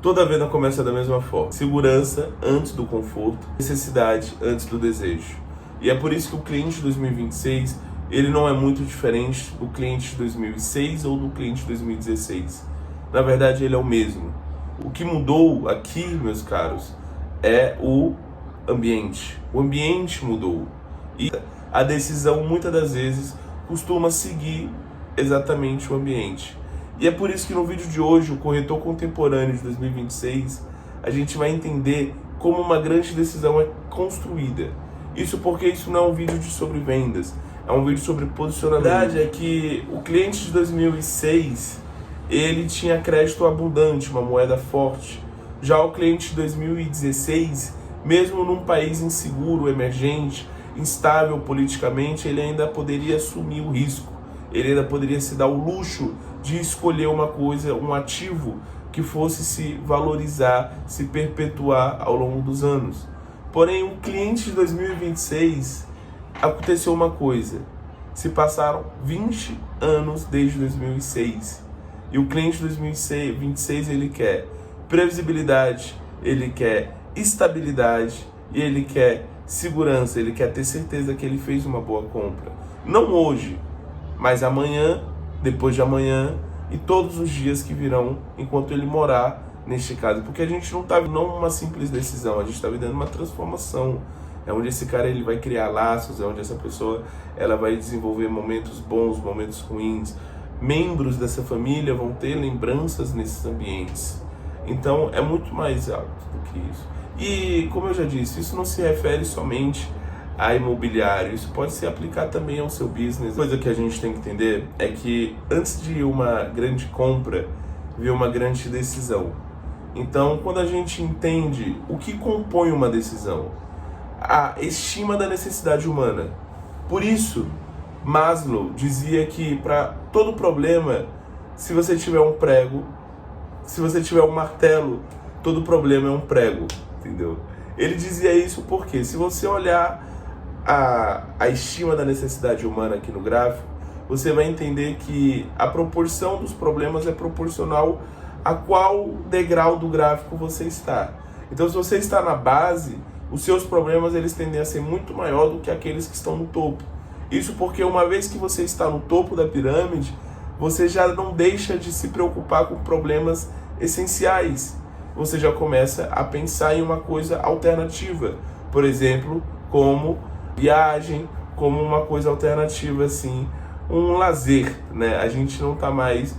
Toda venda começa da mesma forma. Segurança antes do conforto, necessidade antes do desejo. E é por isso que o cliente de 2026, ele não é muito diferente do cliente de 2006 ou do cliente de 2016. Na verdade, ele é o mesmo. O que mudou aqui, meus caros, é o ambiente. O ambiente mudou. E a decisão, muitas das vezes, costuma seguir exatamente o ambiente. E é por isso que no vídeo de hoje, o corretor contemporâneo de 2026, a gente vai entender como uma grande decisão é construída. Isso porque isso não é um vídeo sobre vendas, é um vídeo sobre posicionamento. A verdade é que o cliente de 2006, ele tinha crédito abundante, uma moeda forte. Já o cliente de 2016, mesmo num país inseguro, emergente, instável politicamente, ele ainda poderia assumir o risco. Ele ainda poderia se dar o luxo de escolher uma coisa, um ativo que fosse se valorizar, se perpetuar ao longo dos anos. Porém, o cliente de 2026, aconteceu uma coisa. Se passaram 20 anos desde 2006. E o cliente de 2026, ele quer previsibilidade, ele quer estabilidade e ele quer segurança, ele quer ter certeza que ele fez uma boa compra. Não hoje, mas amanhã, depois de amanhã e todos os dias que virão enquanto ele morar neste caso. Porque a gente não está vivendo uma simples decisão, a gente está vivendo uma transformação. É onde esse cara ele vai criar laços, é onde essa pessoa ela vai desenvolver momentos bons, momentos ruins. Membros dessa família vão ter lembranças nesses ambientes. Então é muito mais alto do que isso. E como eu já disse, isso não se refere somente a imobiliário, isso pode se aplicar também ao seu business. A coisa que a gente tem que entender é que antes de uma grande compra, vem uma grande decisão. Então, quando a gente entende o que compõe uma decisão, a estima da necessidade humana. Por isso, Maslow dizia que para todo problema, se você tiver um prego, se você tiver um martelo, todo problema é um prego, entendeu? Ele dizia isso porque se você olhar a estima da necessidade humana aqui no gráfico, você vai entender que a proporção dos problemas é proporcional a qual degrau do gráfico você está. Então, se você está na base, os seus problemas eles tendem a ser muito maior do que aqueles que estão no topo. Isso porque uma vez que você está no topo da pirâmide, você já não deixa de se preocupar com problemas essenciais. Você já começa a pensar em uma coisa alternativa. Por exemplo, como viagem, como uma coisa alternativa, assim, um lazer, né? A gente não está mais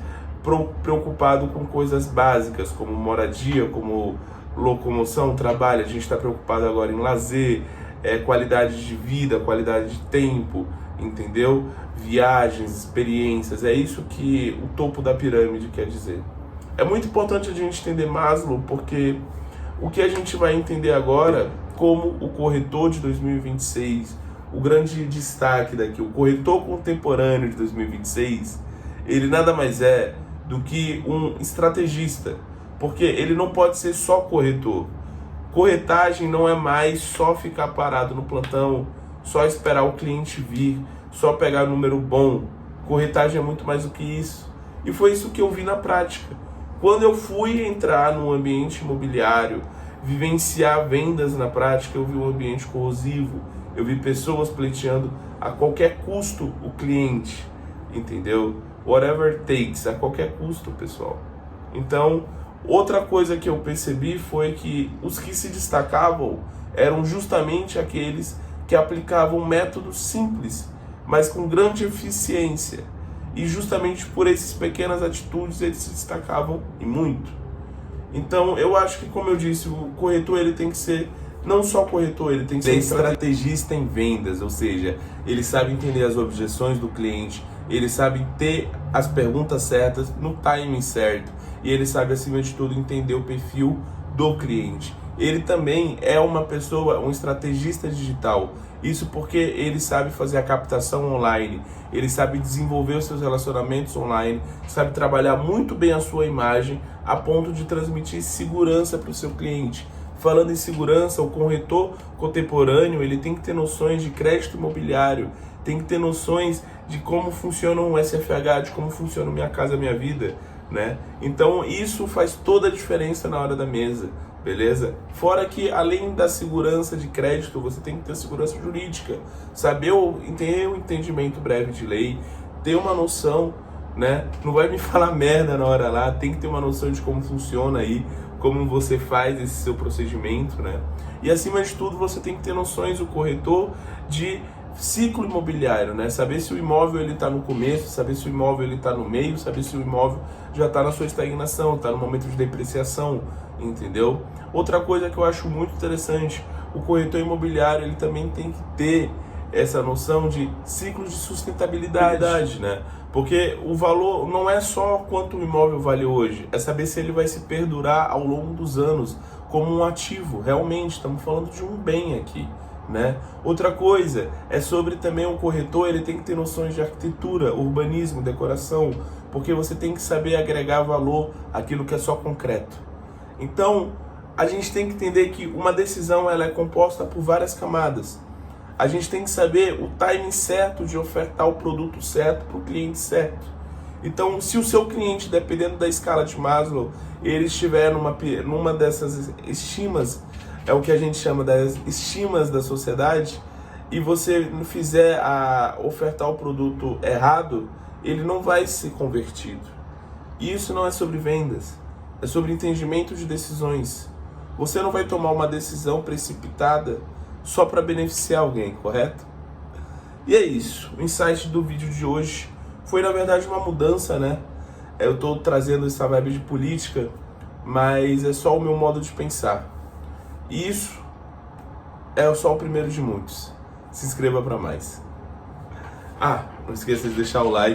preocupado com coisas básicas, como moradia, como locomoção, trabalho. A gente está preocupado agora em lazer, qualidade de vida, qualidade de tempo, entendeu? Viagens, experiências, é isso que o topo da pirâmide quer dizer. É muito importante a gente entender Maslow, porque o que a gente vai entender agora, como o corretor de 2026, o grande destaque daqui, o corretor contemporâneo de 2026, ele nada mais é do que um estrategista, porque ele não pode ser só corretor. Corretagem não é mais só ficar parado no plantão, só esperar o cliente vir, só pegar número bom. Corretagem é muito mais do que isso. E foi isso que eu vi na prática. Quando eu fui entrar no ambiente imobiliário, vivenciar vendas na prática, eu vi um ambiente corrosivo, eu vi pessoas pleiteando a qualquer custo o cliente, entendeu? Whatever it takes, a qualquer custo, pessoal. Então, outra coisa que eu percebi foi que os que se destacavam eram justamente aqueles que aplicavam métodos simples, mas com grande eficiência. E justamente por essas pequenas atitudes eles se destacavam e muito. Então eu acho que, como eu disse, o corretor ele tem que ser não só corretor, ele tem que ser estrategista em vendas, ou seja, ele sabe entender as objeções do cliente, ele sabe ter as perguntas certas no timing certo e ele sabe, acima de tudo, entender o perfil do cliente. Ele também é uma pessoa, um estrategista digital. Isso porque ele sabe fazer a captação online, ele sabe desenvolver os seus relacionamentos online, sabe trabalhar muito bem a sua imagem a ponto de transmitir segurança para o seu cliente. Falando em segurança, o corretor contemporâneo ele tem que ter noções de crédito imobiliário, tem que ter noções de como funciona um SFH, de como funciona o Minha Casa Minha Vida. né? Então isso faz toda a diferença na hora da mesa, beleza? Fora que além da segurança de crédito, você tem que ter segurança jurídica, saber ter um entendimento breve de lei, ter uma noção, né? Não vai me falar merda na hora lá, tem que ter uma noção de como funciona aí, como você faz esse seu procedimento, né? E acima de tudo, você tem que ter noções, o corretor, de ciclo imobiliário, né? Saber se o imóvel ele está no começo, saber se o imóvel ele está no meio, saber se o imóvel já está na sua estagnação, está no momento de depreciação, entendeu? Outra coisa que eu acho muito interessante, o corretor imobiliário ele também tem que ter essa noção de ciclo de sustentabilidade, né? Porque o valor não é só quanto o imóvel vale hoje, é saber se ele vai se perdurar ao longo dos anos como um ativo. Realmente, estamos falando de um bem aqui, né? Outra coisa é sobre também o corretor, ele tem que ter noções de arquitetura, urbanismo, decoração, porque você tem que saber agregar valor àquilo que é só concreto. Então, a gente tem que entender que uma decisão ela é composta por várias camadas. A gente tem que saber o timing certo de ofertar o produto certo para o cliente certo. Então, se o seu cliente, dependendo da escala de Maslow, ele estiver numa dessas estimas, é o que a gente chama das estimas da sociedade, e você fizer ofertar o produto errado, ele não vai ser convertido. E isso não é sobre vendas, é sobre entendimento de decisões. Você não vai tomar uma decisão precipitada só para beneficiar alguém, correto? E é isso, o insight do vídeo de hoje foi na verdade uma mudança, né? Eu estou trazendo essa vibe de política, mas é só o meu modo de pensar. E isso é só o primeiro de muitos. Se inscreva para mais. Não esqueça de deixar o like.